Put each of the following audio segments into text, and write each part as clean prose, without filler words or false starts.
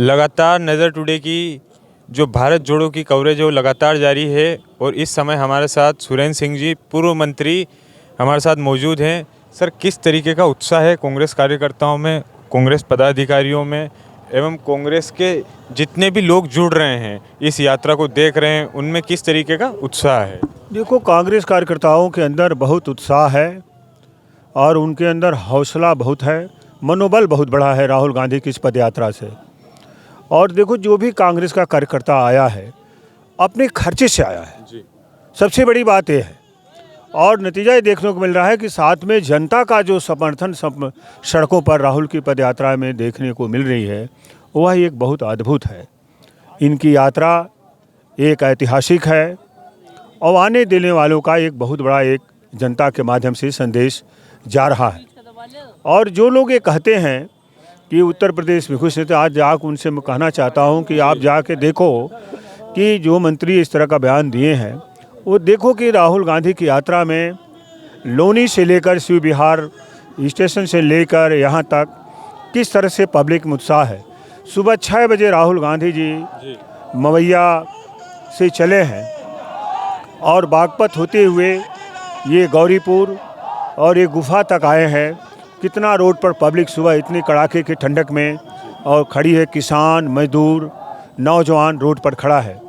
लगातार नज़र टुडे की जो भारत जोड़ो की कवरेज है वो लगातार जारी है और इस समय हमारे साथ सुरेंद्र सिंह जी पूर्व मंत्री हमारे साथ मौजूद हैं। सर, किस तरीके का उत्साह है कांग्रेस कार्यकर्ताओं में, कांग्रेस पदाधिकारियों में एवं कांग्रेस के जितने भी लोग जुड़ रहे हैं इस यात्रा को देख रहे हैं, उनमें किस तरीके का उत्साह है? देखो, कांग्रेस कार्यकर्ताओं के अंदर बहुत उत्साह है और उनके अंदर हौसला बहुत है, मनोबल बहुत बड़ा है राहुल गांधी की इस पद यात्रा से। और देखो, जो भी कांग्रेस का कार्यकर्ता आया है अपने खर्चे से आया है जी। सबसे बड़ी बात यह है। और नतीजा ये देखने को मिल रहा है कि साथ में जनता का जो समर्थन सड़कों पर राहुल की पद यात्रा में देखने को मिल रही है वह एक बहुत अद्भुत है। इनकी यात्रा एक ऐतिहासिक है और आने देने वालों का एक बहुत बड़ा एक जनता के माध्यम से संदेश जा रहा है। और जो लोग ये कहते हैं कि उत्तर प्रदेश में खुश रहते, आज जाकर उनसे मैं कहना चाहता हूं कि आप जाके देखो कि जो मंत्री इस तरह का बयान दिए हैं वो देखो कि राहुल गांधी की यात्रा में लोनी से लेकर शिव विहार स्टेशन से लेकर यहाँ तक किस तरह से पब्लिक में उत्साह है। सुबह 6 बजे राहुल गांधी जी मवैया से चले हैं और बागपत होते हुए ये गौरीपुर और ये गुफा तक आए हैं। कितना रोड पर पब्लिक सुबह इतनी कड़ाके की ठंडक में और खड़ी है, किसान मजदूर नौजवान रोड पर खड़ा है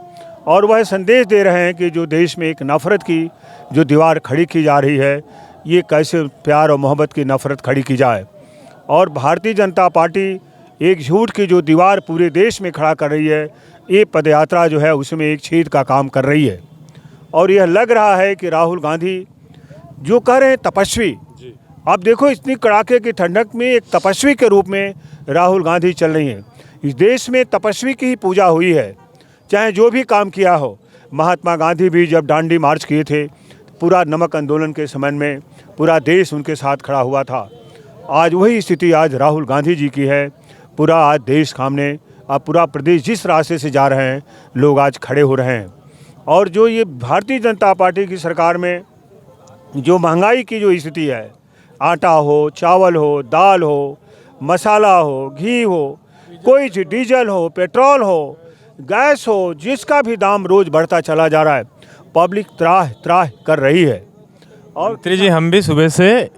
और वह संदेश दे रहे हैं कि जो देश में एक नफ़रत की जो दीवार खड़ी की जा रही है, ये कैसे प्यार और मोहब्बत की नफ़रत खड़ी की जाए। और भारतीय जनता पार्टी एक झूठ की जो दीवार पूरे देश में खड़ा कर रही है, ये पदयात्रा जो है उसमें एक छेद का काम कर रही है। और यह लग रहा है कि राहुल गांधी जो कह रहे हैं तपस्वी, अब देखो इतनी कड़ाके की ठंडक में एक तपस्वी के रूप में राहुल गांधी चल रही हैं। इस देश में तपस्वी की ही पूजा हुई है, चाहे जो भी काम किया हो। महात्मा गांधी भी जब दांडी मार्च किए थे, पूरा नमक आंदोलन के समय में पूरा देश उनके साथ खड़ा हुआ था। आज वही स्थिति आज राहुल गांधी जी की है। पूरा आज देश सामने, अब पूरा प्रदेश जिस रास्ते से जा रहे हैं लोग आज खड़े हो रहे हैं। और जो ये भारतीय जनता पार्टी की सरकार में जो महंगाई की जो स्थिति है, आटा हो, चावल हो, दाल हो, मसाला हो, घी हो, कोई डीजल हो, पेट्रोल हो, गैस हो, जिसका भी दाम रोज़ बढ़ता चला जा रहा है, पब्लिक त्राह त्राह कर रही है। और मंत्री जी, हम भी सुबह से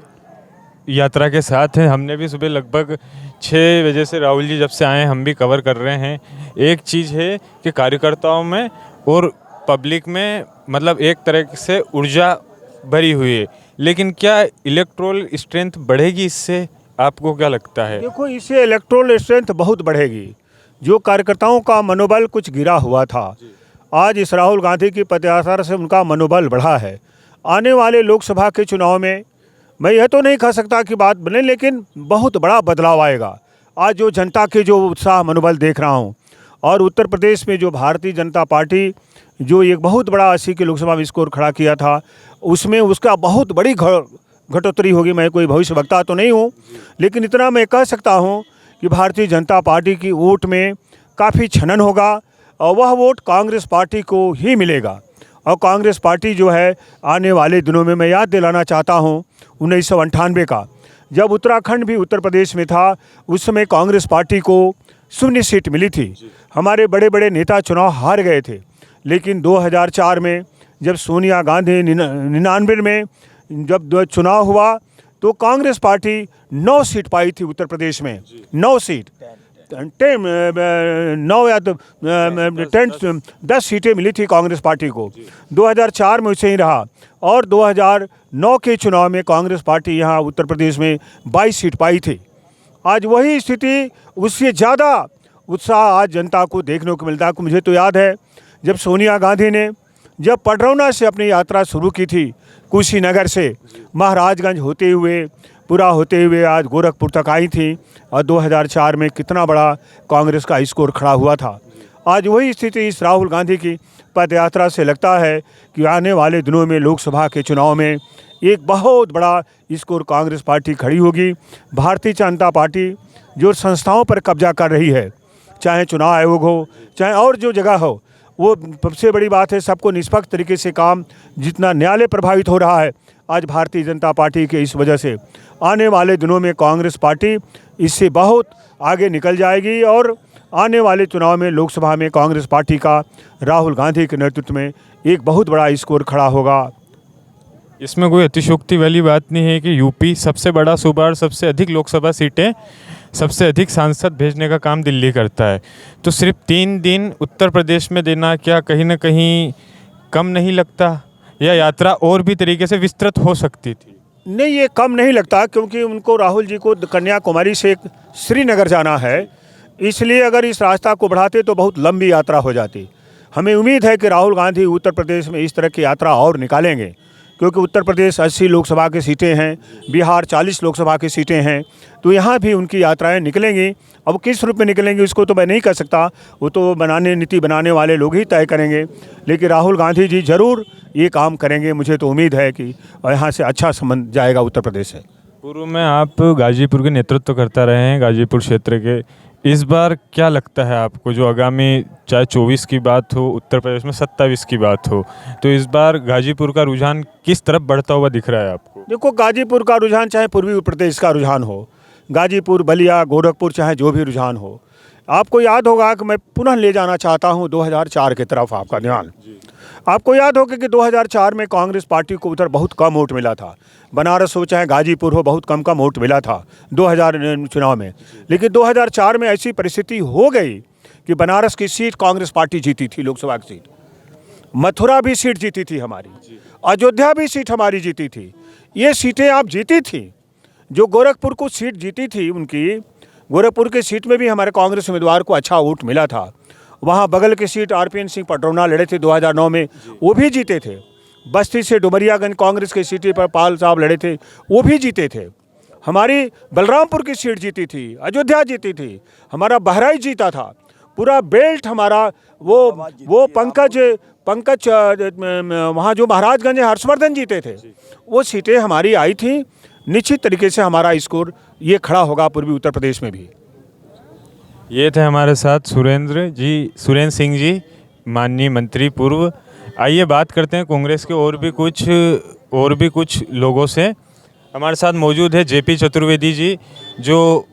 यात्रा के साथ हैं। हमने भी सुबह लगभग 6 बजे से राहुल जी जब से आए हम भी कवर कर रहे हैं। एक चीज़ है कि कार्यकर्ताओं में और पब्लिक में मतलब एक तरह से ऊर्जा भरी हुई है, लेकिन क्या इलेक्ट्रोल स्ट्रेंथ बढ़ेगी इससे? आपको क्या लगता है? देखो, इससे इलेक्ट्रोल स्ट्रेंथ बहुत बढ़ेगी। जो कार्यकर्ताओं का मनोबल कुछ गिरा हुआ था, आज इस राहुल गांधी की पदयात्रा से उनका मनोबल बढ़ा है। आने वाले लोकसभा के चुनाव में मैं यह तो नहीं कह सकता कि बात बने, लेकिन बहुत बड़ा बदलाव आएगा। आज जो जनता के जो उत्साह मनोबल देख रहा हूँ, और उत्तर प्रदेश में जो भारतीय जनता पार्टी जो एक बहुत बड़ा 80 के लोकसभा में स्कोर खड़ा किया था, उसमें उसका बहुत बड़ी घटोत्तरी होगी। मैं कोई भविष्यवक्ता तो नहीं हूँ, लेकिन इतना मैं कह सकता हूँ कि भारतीय जनता पार्टी की वोट में काफ़ी छनन होगा और वह वोट कांग्रेस पार्टी को ही मिलेगा। और कांग्रेस पार्टी जो है आने वाले दिनों में, मैं याद दिलाना चाहता हूँ 1998 का, जब उत्तराखंड भी उत्तर प्रदेश में था, उस समय कांग्रेस पार्टी को 0 सीट मिली थी। हमारे बड़े बड़े नेता चुनाव हार गए थे, लेकिन 2004 में जब सोनिया गांधी 99 में जब चुनाव हुआ तो कांग्रेस पार्टी 9 सीट पाई थी उत्तर प्रदेश में। 9 सीट, 9 या 10 सीटें मिली थी कांग्रेस पार्टी को। 2004 में वैसे ही रहा और 2009 के चुनाव में कांग्रेस पार्टी यहाँ उत्तर प्रदेश में 22 सीट पाई थी। आज वही स्थिति, उससे ज़्यादा उत्साह आज जनता को देखने को मिलता है। मुझे तो याद है जब सोनिया गांधी ने जब पडरौना से अपनी यात्रा शुरू की थी, कुशीनगर से महाराजगंज होते हुए पूरा होते हुए आज गोरखपुर तक आई थी, और 2004 में कितना बड़ा कांग्रेस का स्कोर खड़ा हुआ था। आज वही स्थिति इस राहुल गांधी की पदयात्रा से लगता है कि आने वाले दिनों में लोकसभा के चुनाव में एक बहुत बड़ा स्कोर कांग्रेस पार्टी खड़ी होगी। भारतीय जनता पार्टी जो संस्थाओं पर कब्जा कर रही है, चाहे चुनाव आयोग हो, चाहे और जो जगह हो, वो सबसे बड़ी बात है सबको निष्पक्ष तरीके से काम, जितना न्यायालय प्रभावित हो रहा है आज भारतीय जनता पार्टी के इस वजह से, आने वाले दिनों में कांग्रेस पार्टी इससे बहुत आगे निकल जाएगी और आने वाले चुनाव में लोकसभा में कांग्रेस पार्टी का राहुल गांधी के नेतृत्व में एक बहुत बड़ा स्कोर खड़ा होगा। इसमें कोई अतिशयोक्ति वाली बात नहीं है कि यूपी सबसे बड़ा सूबा और सबसे अधिक लोकसभा सीटें, सबसे अधिक सांसद भेजने का काम दिल्ली करता है। तो सिर्फ 3 दिन उत्तर प्रदेश में देना क्या कहीं ना कहीं कम नहीं लगता, या यात्रा और भी तरीके से विस्तृत हो सकती थी? नहीं, ये कम नहीं लगता, क्योंकि उनको राहुल जी को कन्याकुमारी से श्रीनगर जाना है, इसलिए अगर इस रास्ता को बढ़ाते तो बहुत लंबी यात्रा हो जाती। हमें उम्मीद है कि राहुल गांधी उत्तर प्रदेश में इस तरह की यात्रा और निकालेंगे, क्योंकि उत्तर प्रदेश 80 लोकसभा की सीटें हैं, बिहार 40 लोकसभा की सीटें हैं, तो यहाँ भी उनकी यात्राएं निकलेंगी। अब किस रूप में निकलेंगी उसको तो मैं नहीं कह सकता, वो तो नीति बनाने वाले लोग ही तय करेंगे, लेकिन राहुल गांधी जी ज़रूर ये काम करेंगे। मुझे तो उम्मीद है कि यहाँ से अच्छा संबंध जाएगा उत्तर प्रदेश से। पूर्व में आप गाजीपुर के नेतृत्व करता रहे हैं, गाजीपुर क्षेत्र के। इस बार क्या लगता है आपको, जो आगामी चाहे 24 की बात हो, उत्तर प्रदेश में 27 की बात हो, तो इस बार गाजीपुर का रुझान किस तरफ बढ़ता हुआ दिख रहा है आपको? देखो, गाजीपुर का रुझान चाहे पूर्वी उत्तर प्रदेश का रुझान हो, गाजीपुर, बलिया, गोरखपुर, चाहे जो भी रुझान हो, आपको याद होगा कि मैं पुनः ले जाना चाहता हूं 2004 की तरफ आपका ध्यान। आपको याद होगा कि 2004 में कांग्रेस पार्टी को उधर बहुत कम वोट मिला था। बनारस हो चाहे गाजीपुर हो, बहुत कम वोट मिला था 2000 चुनाव में। लेकिन 2004 में ऐसी परिस्थिति हो गई कि बनारस की सीट कांग्रेस पार्टी जीती थी, लोकसभा की सीट। मथुरा भी सीट जीती थी हमारी, अयोध्या भी सीट हमारी जीती थी। ये सीटें आप जीती थी। जो गोरखपुर को सीट जीती थी, उनकी गोरखपुर की सीट में भी हमारे कांग्रेस उम्मीदवार को अच्छा वोट मिला था। वहाँ बगल की सीट RPN सिंह पटरौना लड़े थे 2009 में, वो भी जीते थे। बस्ती से डुमरियागंज कांग्रेस की सीटें पर पाल साहब लड़े थे, वो भी जीते थे। हमारी बलरामपुर की सीट जीती थी, अयोध्या जीती थी, हमारा बहराइच जीता था, पूरा बेल्ट हमारा। वो पंकज वहाँ जो महाराजगंज हर्षवर्धन जीते थे, वो सीटें हमारी आई थी। निश्चित तरीके से हमारा स्कोर ये खड़ा होगा पूर्वी उत्तर प्रदेश में भी। ये थे हमारे साथ सुरेंद्र सिंह जी, माननीय मंत्री पूर्व। आइए बात करते हैं कांग्रेस के और भी कुछ लोगों से। हमारे साथ मौजूद है JP चतुर्वेदी जी, जो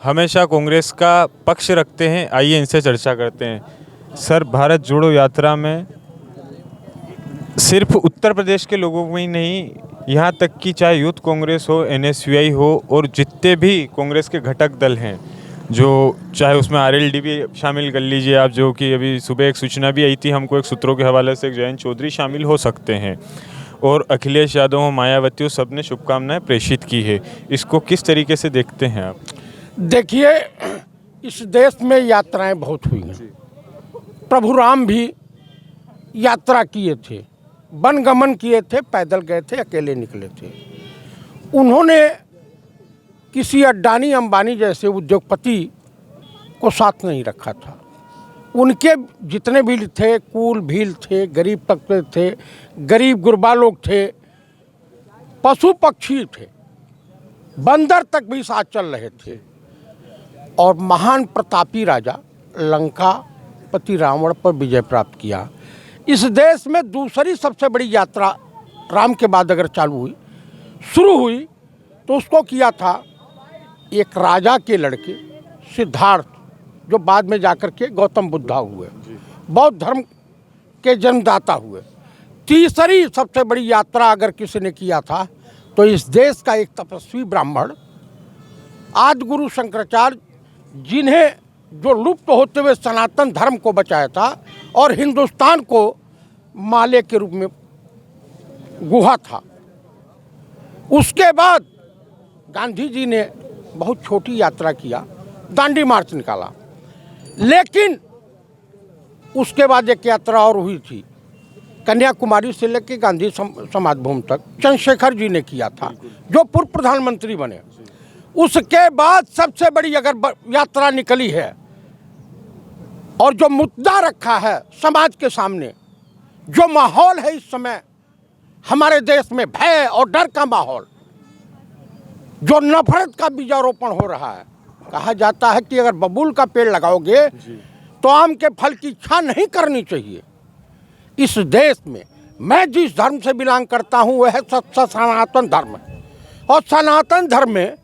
हमेशा कांग्रेस का पक्ष रखते हैं। आइए इनसे चर्चा करते हैं। सर, भारत जोड़ो यात्रा में सिर्फ उत्तर प्रदेश के लोगों में ही नहीं, यहाँ तक कि चाहे यूथ कांग्रेस हो, NSUI हो, और जितने भी कांग्रेस के घटक दल हैं, जो चाहे उसमें RLD भी शामिल कर लीजिए आप, जो कि अभी सुबह एक सूचना भी आई थी हमको एक सूत्रों के हवाले से, एक जयंत चौधरी शामिल हो सकते हैं, और अखिलेश यादव, मायावती, सब ने शुभकामनाएं प्रेषित की है। इसको किस तरीके से देखते हैं आप? देखिए, इस देश में यात्राएं बहुत हुई हैं। प्रभु राम भी यात्रा किए थे, वनगमन किए थे, पैदल गए थे, अकेले निकले थे। उन्होंने किसी अडानी अंबानी जैसे उद्योगपति को साथ नहीं रखा था। उनके जितने भी थे, कुल भील थे, गरीब तबके थे, गरीब गुरबा लोग थे, पशु पक्षी थे, बंदर तक भी साथ चल रहे थे। और महान प्रतापी राजा लंकापति रावण पर विजय प्राप्त किया। इस देश में दूसरी सबसे बड़ी यात्रा राम के बाद अगर शुरू हुई तो उसको किया था एक राजा के लड़के सिद्धार्थ, जो बाद में जाकर के गौतम बुद्धा हुए, बौद्ध धर्म के जन्मदाता हुए। तीसरी सबसे बड़ी यात्रा अगर किसी ने किया था तो इस देश का एक तपस्वी ब्राह्मण आदि गुरु शंकराचार्य, जिन्हें जो लुप्त होते हुए सनातन धर्म को बचाया था और हिंदुस्तान को माले के रूप में गुहा था। उसके बाद गांधी जी ने बहुत छोटी यात्रा किया, दांडी मार्च निकाला। लेकिन उसके बाद एक यात्रा और हुई थी, कन्याकुमारी से लेकर गांधी समाधि भूमि तक, चंद्रशेखर जी ने किया था, जो पूर्व प्रधानमंत्री बने। उसके बाद सबसे बड़ी अगर यात्रा निकली है और जो मुद्दा रखा है समाज के सामने, जो माहौल है इस समय हमारे देश में, भय और डर का माहौल, जो नफरत का बीजारोपण हो रहा है। कहा जाता है कि अगर बबूल का पेड़ लगाओगे तो आम के फल की इच्छा नहीं करनी चाहिए। इस देश में मैं जिस धर्म से बिलोंग करता हूँ वह है सनातन धर्म, और सनातन धर्म में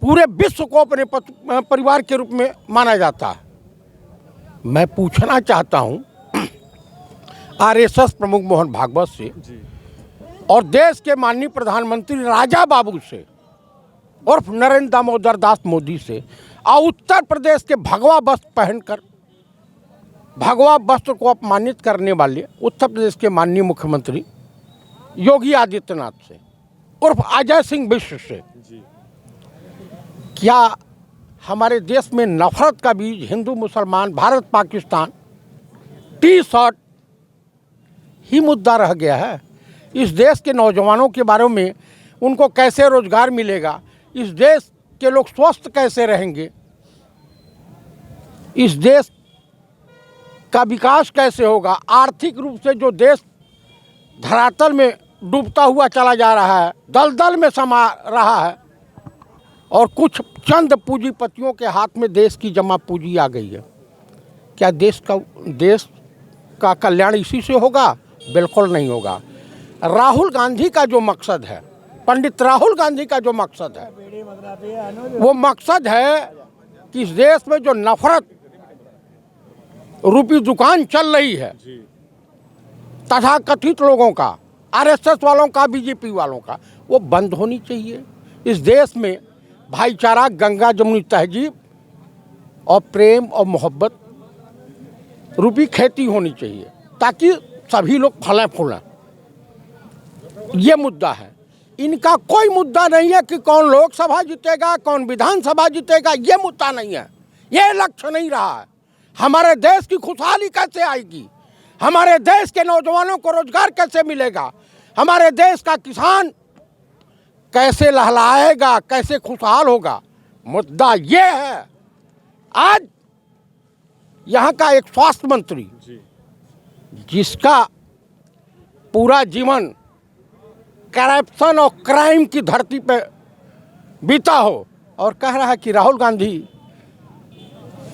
पूरे विश्व को अपने परिवार के रूप में माना जाता है। मैं पूछना चाहता हूँ आरएसएस प्रमुख मोहन भागवत से और देश के माननीय प्रधानमंत्री राजा बाबू से और नरेंद्र दामोदर दास मोदी से और उत्तर प्रदेश के भगवा वस्त्र पहनकर भगवा वस्त्र को अपमानित करने वाले उत्तर प्रदेश के माननीय मुख्यमंत्री योगी आदित्यनाथ से उर्फ अजय सिंह मिश्र से क्या हमारे देश में नफरत का बीज हिंदू मुसलमान भारत पाकिस्तान टी शर्ट ही मुद्दा रह गया है? इस देश के नौजवानों के बारे में उनको कैसे रोजगार मिलेगा, इस देश के लोग स्वस्थ कैसे रहेंगे, इस देश का विकास कैसे होगा, आर्थिक रूप से जो देश धरातल में डूबता हुआ चला जा रहा है, दलदल में समा रहा है और कुछ चंद पूंजीपतियों के हाथ में देश की जमा पूंजी आ गई है। क्या देश का कल्याण इसी से होगा? बिल्कुल नहीं होगा। राहुल गांधी का जो मकसद है, पंडित राहुल गांधी का जो मकसद है, वो मकसद है कि इस देश में जो नफरत रूपी दुकान चल रही है तथाकथित लोगों का, आरएसएस वालों का, बीजेपी वालों का, वो बंद होनी चाहिए। इस देश में भाईचारा, गंगा जमुनी तहजीब और प्रेम और मोहब्बत रूपी खेती होनी चाहिए ताकि सभी लोग फलें फूलें। ये मुद्दा है। इनका कोई मुद्दा नहीं है कि कौन लोकसभा जीतेगा, कौन विधानसभा जीतेगा, ये मुद्दा नहीं है, ये लक्ष्य नहीं रहा है। हमारे देश की खुशहाली कैसे आएगी, हमारे देश के नौजवानों को रोजगार कैसे मिलेगा, हमारे देश का किसान कैसे लहलाएगा, कैसे खुशहाल होगा, मुद्दा ये है। आज यहाँ का एक स्वास्थ्य मंत्री जिसका पूरा जीवन करप्शन और क्राइम की धरती पे बीता हो और कह रहा है कि राहुल गांधी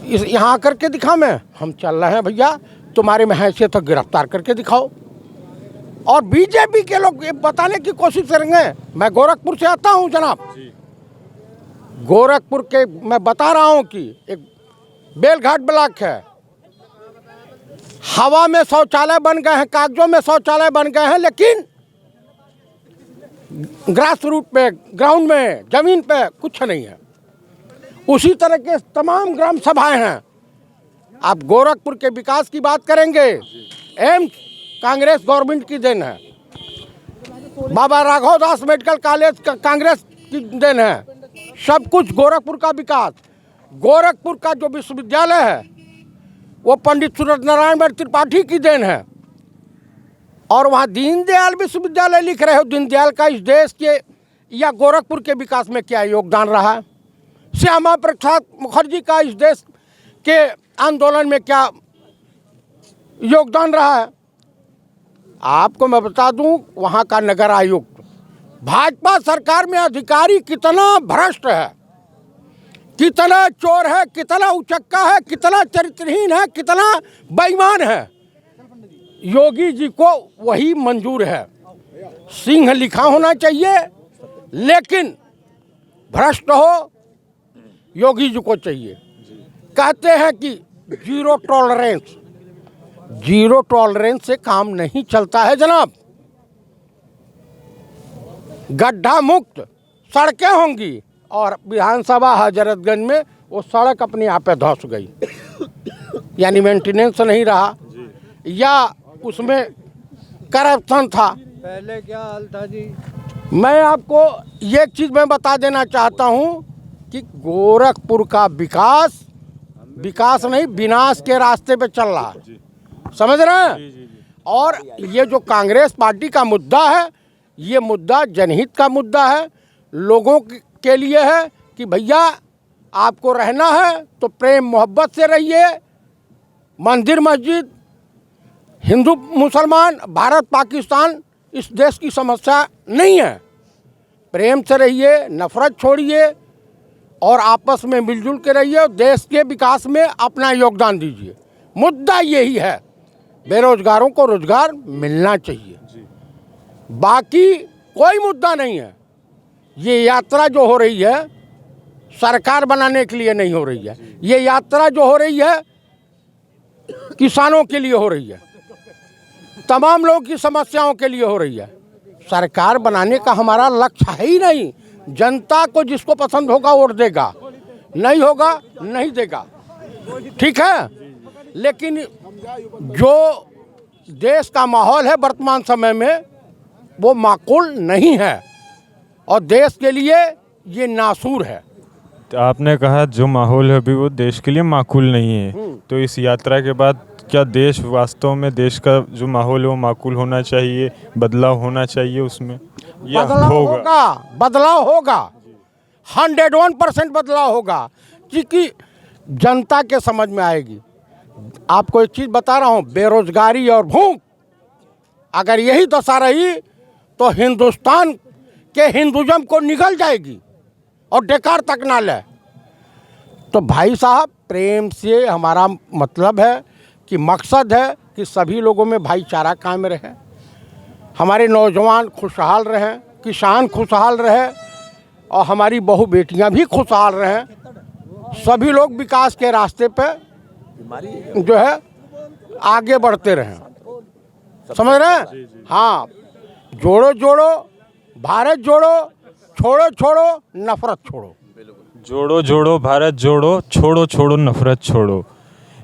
इस यहाँ आकर के दिखा, मैं हम चल रहे हैं भैया, तुम्हारे में हैसियत तो गिरफ्तार करके दिखाओ। और बीजेपी के लोग ये बताने की कोशिश करेंगे। मैं गोरखपुर से आता हूँ जनाब, गोरखपुर के मैं बता रहा हूँ कि एक बेलघाट ब्लॉक है, हवा में शौचालय बन गए हैं, कागजों में शौचालय बन गए हैं, लेकिन ग्रास रूट पे, ग्राउंड में, जमीन पे कुछ नहीं है। उसी तरह के तमाम ग्राम सभाएं हैं। आप गोरखपुर के विकास की बात करेंगे, एम्स कांग्रेस गवर्नमेंट की देन है, बाबा राघव दास मेडिकल कॉलेज कांग्रेस की देन है, सब कुछ गोरखपुर का विकास। गोरखपुर का जो विश्वविद्यालय है वो पंडित सूरज नारायण त्रिपाठी की देन है। और वहाँ दीनदयाल विश्वविद्यालय लिख रहे हो, दीनदयाल का इस देश के या गोरखपुर के विकास में क्या योगदान रहा है? श्यामा प्रसाद मुखर्जी का इस देश के आंदोलन में क्या योगदान रहा है? आपको मैं बता दूं, वहाँ का नगर आयुक्त, भाजपा सरकार में अधिकारी कितना भ्रष्ट है, कितना चोर है, कितना उचक्का है, कितना चरित्रहीन है, कितना बेईमान है। योगी जी को वही मंजूर है। सिंह लिखा होना चाहिए, लेकिन भ्रष्ट हो योगी जी को चाहिए। कहते हैं कि जीरो टॉलरेंस, जीरो टॉलरेंस से काम नहीं चलता है जनाब। गड्ढा मुक्त सड़कें होंगी और विधानसभा हजरतगंज में वो सड़क अपने आप पे धंस गई, यानी मेंटेनेंस नहीं रहा या उसमें करप्शन था। पहले क्या हाल था जी? मैं आपको ये चीज़ मैं बता देना चाहता हूँ कि गोरखपुर का विकास नहीं, विनाश के रास्ते पे चल रहा है, समझ रहे हैं? और ये जो कांग्रेस पार्टी का मुद्दा है, ये मुद्दा जनहित का मुद्दा है, लोगों के लिए है कि भैया आपको रहना है तो प्रेम मोहब्बत से रहिए। मंदिर मस्जिद, हिंदू मुसलमान, भारत पाकिस्तान इस देश की समस्या नहीं है। प्रेम से रहिए, नफरत छोड़िए और आपस में मिलजुल के रहिए और देश के विकास में अपना योगदान दीजिए। मुद्दा यही है, बेरोजगारों को रोजगार मिलना चाहिए, बाकी कोई मुद्दा नहीं है। ये यात्रा जो हो रही है सरकार बनाने के लिए नहीं हो रही है, ये यात्रा जो हो रही है किसानों के लिए हो रही है, तमाम लोगों की समस्याओं के लिए हो रही है। सरकार बनाने का हमारा लक्ष्य है ही नहीं। जनता को जिसको पसंद होगा वोट देगा, नहीं होगा नहीं देगा, ठीक है। लेकिन जो देश का माहौल है वर्तमान समय में वो माकूल नहीं है और देश के लिए ये नासूर है। तो आपने कहा जो माहौल है अभी वो देश के लिए माकूल नहीं है, तो इस यात्रा के बाद क्या देश वास्तव में देश का जो माहौल है वो माकूल होना चाहिए, बदलाव होना चाहिए उसमें, या बदलाव होगा 101% बदलाव होगा, क्योंकि जनता के समझ में आएगी। आपको एक चीज़ बता रहा हूँ, बेरोजगारी और भूख अगर यही दशा रही तो हिंदुस्तान के हिंदुज़म को निगल जाएगी और डेकार तक ना ले। तो भाई साहब, प्रेम से हमारा मतलब है कि मकसद है कि सभी लोगों में भाईचारा कायम रहे, हमारे नौजवान खुशहाल रहें, किसान खुशहाल रहे और हमारी बहू बेटियां भी खुशहाल रहें। सभी लोग विकास के रास्ते पे जो है आगे बढ़ते रहें, समझ रहे हैं? हाँ, जोड़ो जोड़ो भारत जोड़ो, छोड़ो छोड़ो नफरत छोड़ो। जोड़ो जोड़ो भारत जोड़ो, छोड़ो छोड़ो नफरत छोड़ो।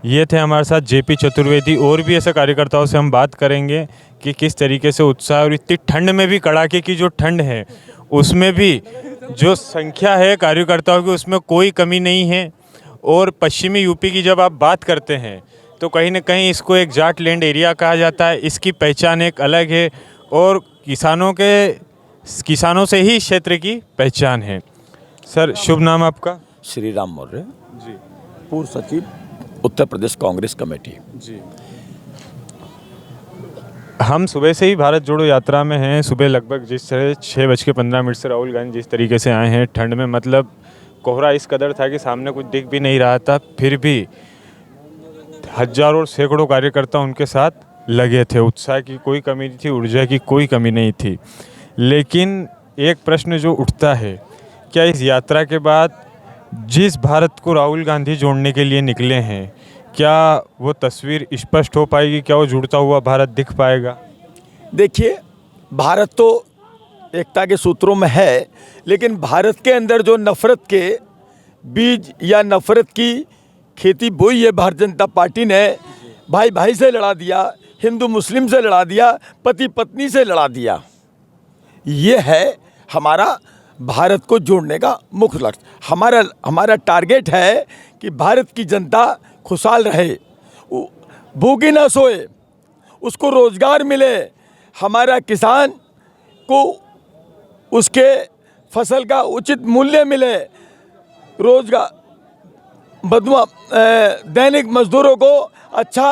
ये थे हमारे साथ जेपी चतुर्वेदी। और भी ऐसे कार्यकर्ताओं से हम बात करेंगे कि किस तरीके से उत्साह, और इतनी ठंड में भी, कड़ाके की जो ठंड है उसमें भी जो संख्या है कार्यकर्ताओं की उसमें कोई कमी नहीं है। और पश्चिमी यूपी की जब आप बात करते हैं तो कहीं ना कहीं इसको एक जाट लैंड एरिया कहा जाता है, इसकी पहचान एक अलग है और किसानों से ही क्षेत्र की पहचान है। सर, शुभ नाम आपका? श्री राम मौर्य जी पूर्व सचिव उत्तर प्रदेश कांग्रेस कमेटी। जी, हम सुबह से ही भारत जोड़ो यात्रा में हैं। सुबह लगभग जिस तरह 6:15 से राहुल गांधी जिस तरीके से आए हैं, ठंड में, मतलब कोहरा इस कदर था कि सामने कुछ दिख भी नहीं रहा था, फिर भी हजारों और सैकड़ों कार्यकर्ता उनके साथ लगे थे। उत्साह की कोई कमी नहीं थी, ऊर्जा की कोई कमी नहीं थी। लेकिन एक प्रश्न जो उठता है, क्या इस यात्रा के बाद जिस भारत को राहुल गांधी जोड़ने के लिए निकले हैं, क्या वो तस्वीर स्पष्ट हो पाएगी? क्या वो जुड़ता हुआ भारत दिख पाएगा? देखिए, भारत तो एकता के सूत्रों में है, लेकिन भारत के अंदर जो नफ़रत के बीज या नफ़रत की खेती बोई है भारतीय जनता पार्टी ने, भाई भाई से लड़ा दिया, हिंदू मुस्लिम से लड़ा दिया, पति पत्नी से लड़ा दिया। ये है हमारा भारत को जोड़ने का मुख्य लक्ष्य। हमारा टारगेट है कि भारत की जनता खुशहाल रहे, भूखी ना सोए, उसको रोज़गार मिले, हमारा किसान को उसके फसल का उचित मूल्य मिले, रोजगार दैनिक मजदूरों को अच्छा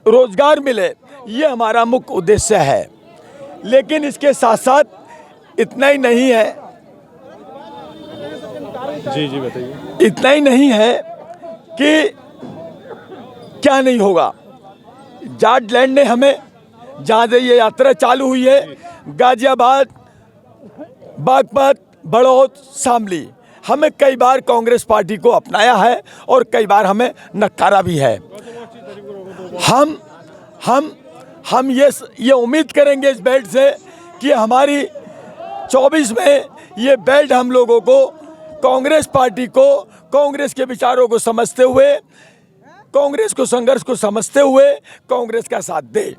रोजगार मिले, ये हमारा मुख्य उद्देश्य है। लेकिन इसके साथ साथ इतना ही नहीं है, जी बताइए। इतना ही नहीं है कि क्या नहीं होगा। जाट लैंड ने हमें, जहाँ से ये यात्रा चालू हुई है, गाजियाबाद, बागपत, बड़ौद, शामली, हमें कई बार कांग्रेस पार्टी को अपनाया है और कई बार हमें नकारा भी है। हम ये उम्मीद करेंगे इस बेल्ट से कि हमारी 24 में ये बेल्ट हम लोगों को, कांग्रेस पार्टी को, कांग्रेस के विचारों को समझते हुए, कांग्रेस को संघर्ष को समझते हुए कांग्रेस का साथ दे।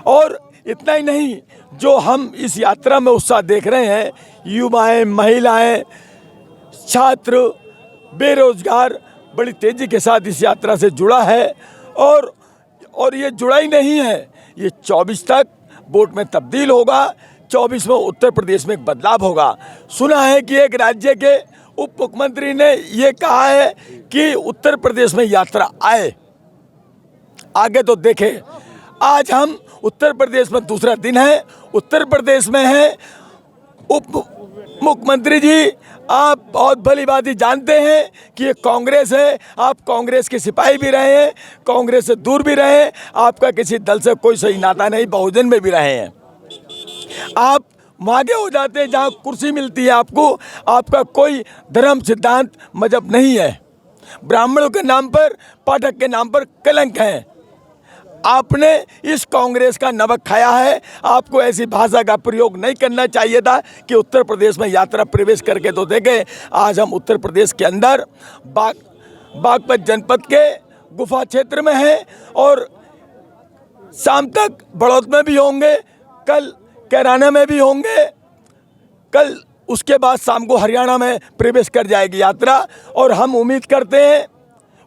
और इतना ही नहीं, जो हम इस यात्रा में उत्साह देख रहे हैं, युवाएं, महिलाएं, छात्र, बेरोजगार बड़ी तेजी के साथ इस यात्रा से जुड़ा है। और ये जुड़ा ही नहीं है, ये 24 तक वोट में तब्दील होगा। 24 में उत्तर प्रदेश में एक बदलाव होगा। सुना है कि एक राज्य के उप मुख्यमंत्री ने ये कहा है कि उत्तर प्रदेश में यात्रा आए, आगे तो देखें। आज हम उत्तर प्रदेश में दूसरा दिन है, उत्तर प्रदेश में है उप मुख्यमंत्री जी, आप बहुत भली बात ही जानते हैं कि ये कांग्रेस है, आप कांग्रेस के सिपाही भी रहे हैं, कांग्रेस से दूर भी रहे हैं, आपका किसी दल से कोई सही नाता नहीं, बहुजन में भी रहे हैं। आप आगे हो जाते हैं जहाँ कुर्सी मिलती है आपको, आपका कोई धर्म, सिद्धांत, मजहब नहीं है। ब्राह्मणों के नाम पर, पाठक के नाम पर कलंक हैं। आपने इस कांग्रेस का नमक खाया है। आपको ऐसी भाषा का प्रयोग नहीं करना चाहिए था कि उत्तर प्रदेश में यात्रा प्रवेश करके तो देखें। आज हम उत्तर प्रदेश के अंदर बागपत जनपद के गुफा क्षेत्र में हैं और शाम तक बड़ौद में भी होंगे, कल कैराना में भी होंगे, कल उसके बाद शाम को हरियाणा में प्रवेश कर जाएगी यात्रा। और हम उम्मीद करते हैं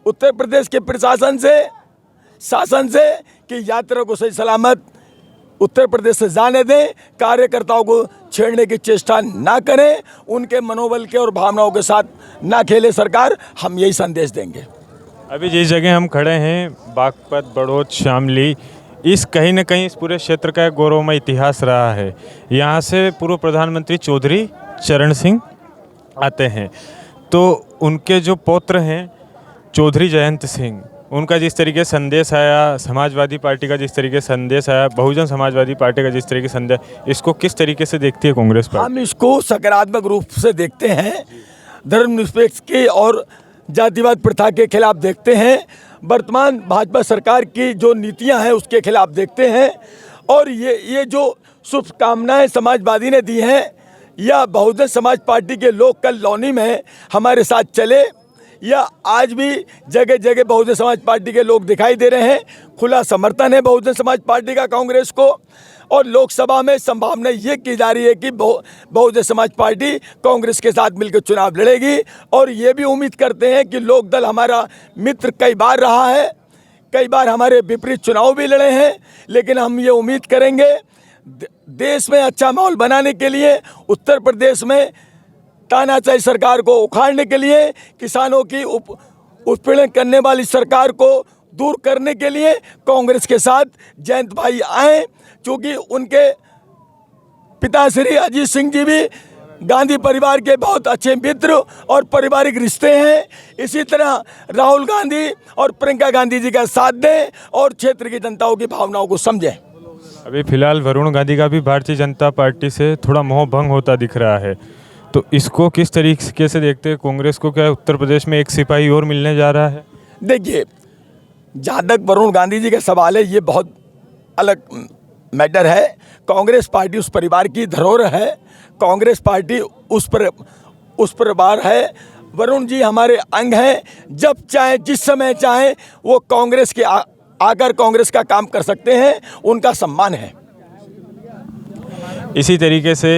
उत्तर प्रदेश के प्रशासन से, शासन से कि यात्रा को सही सलामत उत्तर प्रदेश से जाने दें, कार्यकर्ताओं को छेड़ने की चेष्टा ना करें, उनके मनोबल के और भावनाओं के साथ ना खेले सरकार। हम यही संदेश देंगे। अभी जिस जगह हम खड़े हैं, बागपत, बड़ौद, शामली, इस कहीं न कहीं इस पूरे क्षेत्र का एक गौरवमय इतिहास रहा है। यहाँ से पूर्व प्रधानमंत्री चौधरी चरण सिंह आते हैं, तो उनके जो पौत्र हैं चौधरी जयंत सिंह, उनका जिस तरीके से संदेश आया, समाजवादी पार्टी का जिस तरीके से संदेश आया, बहुजन समाजवादी पार्टी का जिस तरीके से संदेश, इसको किस तरीके से देखती है कांग्रेस पार्टी? हम इसको सकारात्मक रूप से देखते हैं, धर्मनिरपेक्ष के और जातिवाद प्रथा के खिलाफ देखते हैं, वर्तमान भाजपा सरकार की जो नीतियां हैं उसके खिलाफ देखते हैं। और ये जो शुभकामनाएं समाजवादी ने दी हैं, या बहुजन समाज पार्टी के लोग कल लौनी में हमारे साथ चले, या आज भी जगह जगह बहुजन समाज पार्टी के लोग दिखाई दे रहे हैं, खुला समर्थन है बहुजन समाज पार्टी का कांग्रेस को। और लोकसभा में संभावना ये की जा रही है कि बहुजन समाज पार्टी कांग्रेस के साथ मिलकर चुनाव लड़ेगी। और ये भी उम्मीद करते हैं कि लोक दल हमारा मित्र कई बार रहा है, कई बार हमारे विपरीत चुनाव भी लड़े हैं, लेकिन हम ये उम्मीद करेंगे देश में अच्छा माहौल बनाने के लिए, उत्तर प्रदेश में तानाशाही सरकार को उखाड़ने के लिए, किसानों की उत्पीड़न करने वाली सरकार को दूर करने के लिए कांग्रेस के साथ जयंत भाई आए, क्योंकि उनके पिता श्री अजीत सिंह जी भी गांधी परिवार के बहुत अच्छे मित्र और पारिवारिक रिश्ते हैं। इसी तरह राहुल गांधी और प्रियंका गांधी जी का साथ दें और क्षेत्र की जनताओं की भावनाओं को समझें। अभी फिलहाल वरुण गांधी का भी भारतीय जनता पार्टी से थोड़ा मोह भंग होता दिख रहा है, तो इसको किस तरीके से देखते हैं कांग्रेस को? क्या उत्तर प्रदेश में एक सिपाही और मिलने जा रहा है? देखिए, जहाँ तक वरुण गांधी जी का सवाल है, ये बहुत अलग मैटर है। कांग्रेस पार्टी उस परिवार की धरोहर है, कांग्रेस पार्टी उस परिवार है। वरुण जी हमारे अंग हैं, जब चाहे जिस समय चाहे वो कांग्रेस के आकर कांग्रेस का काम कर सकते हैं, उनका सम्मान है। इसी तरीके से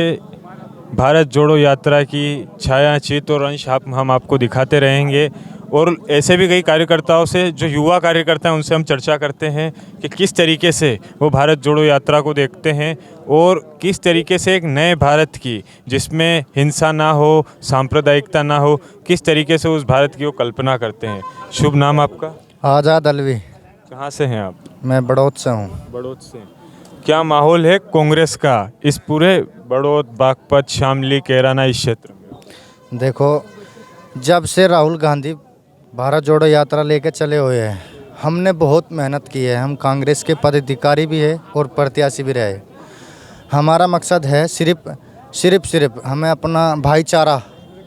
भारत जोड़ो यात्रा की छाया, चित्र और अंश हम आपको दिखाते रहेंगे। और ऐसे भी कई कार्यकर्ताओं से, जो युवा कार्यकर्ता हैं, उनसे हम चर्चा करते हैं कि किस तरीके से वो भारत जोड़ो यात्रा को देखते हैं और किस तरीके से एक नए भारत की, जिसमें हिंसा ना हो, सांप्रदायिकता ना हो, किस तरीके से उस भारत की वो कल्पना करते हैं। शुभ नाम आपका? आज़ाद अलवी। कहाँ से हैं आप? मैं बड़ौद से हूँ। बड़ौद से। क्या माहौल है कांग्रेस का इस पूरे बड़ौद, बागपत, शामली, कैराना इस क्षेत्र में? देखो, जब से राहुल गांधी भारत जोड़ो यात्रा लेके चले हुए हैं, हमने बहुत मेहनत की है। हम कांग्रेस के पदाधिकारी भी है और प्रत्याशी भी रहे। हमारा मकसद है सिर्फ हमें अपना भाईचारा,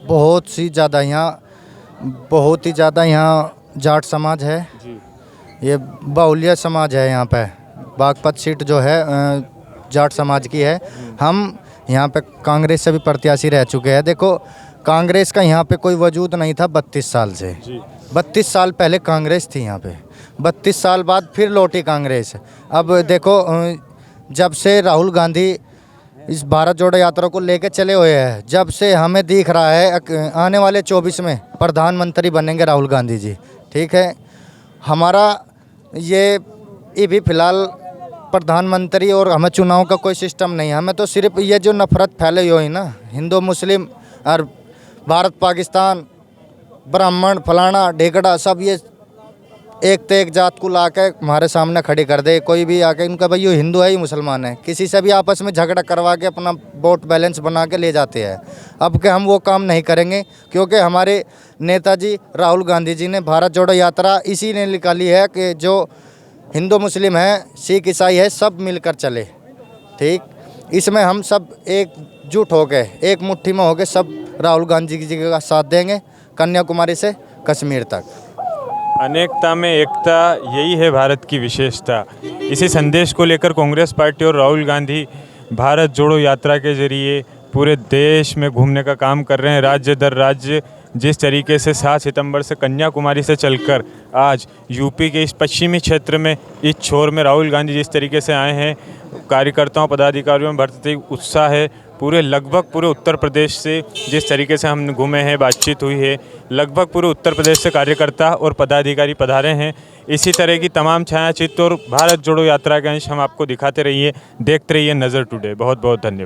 बहुत ही ज़्यादा यहाँ जाट समाज है, ये बाहुल्य समाज है। यहाँ पे बागपत सीट जो है जाट समाज की है। हम यहाँ पे कांग्रेस से भी प्रत्याशी रह चुके हैं। देखो, कांग्रेस का यहाँ पे कोई वजूद नहीं था 32 साल से। 32 साल पहले कांग्रेस थी यहाँ पे, 32 साल बाद फिर लौटी कांग्रेस। अब देखो, जब से राहुल गांधी इस भारत जोड़ो यात्रा को लेके चले हुए हैं, जब से हमें दिख रहा है आने वाले 24 में प्रधानमंत्री बनेंगे राहुल गांधी जी। ठीक है, हमारा ये भी फिलहाल प्रधानमंत्री और हमें चुनाव का कोई सिस्टम नहीं है। हमें तो सिर्फ ये जो नफरत फैले हुई ना, हिंदू मुस्लिम और भारत पाकिस्तान, ब्राह्मण, फलाना ढेकड़ा, सब ये एक तो एक जात को ला के हमारे सामने खड़ी कर दे। कोई भी आके इनका भाई ये हिंदू है, ये मुसलमान है, किसी से भी आपस में झगड़ा करवा के अपना वोट बैलेंस बना के ले जाते हैं। अब के हम वो काम नहीं करेंगे, क्योंकि हमारे नेताजी राहुल गांधी जी ने भारत जोड़ो यात्रा इसी ने निकाली है कि जो हिंदू मुस्लिम है, सिख ईसाई है, सब मिलकर चले। ठीक, इसमें हम सब एकजुट हो गए, एक मुट्ठी में हो गए, सब राहुल गांधी जी का साथ देंगे। कन्याकुमारी से कश्मीर तक। अनेकता में एकता, यही है भारत की विशेषता। इसी संदेश को लेकर कांग्रेस पार्टी और राहुल गांधी भारत जोड़ो यात्रा के जरिए पूरे देश में घूमने का काम कर रहे हैं, राज्य दर राज्य। जिस तरीके से 7 सितंबर से कन्याकुमारी से चलकर आज यूपी के इस पश्चिमी क्षेत्र में इस छोर में राहुल गांधी जिस तरीके से आए हैं, कार्यकर्ताओं पदाधिकारियों में बढ़ते उत्साह है। लगभग पूरे उत्तर प्रदेश से जिस तरीके से हम घूमे हैं, बातचीत हुई है, लगभग पूरे उत्तर प्रदेश से कार्यकर्ता और पदाधिकारी पधारे हैं। इसी तरह की तमाम छायाचित्र और भारत जोड़ो यात्रा के अंश हम आपको दिखाते देखते रहिए नज़र टुडे। बहुत बहुत धन्यवाद।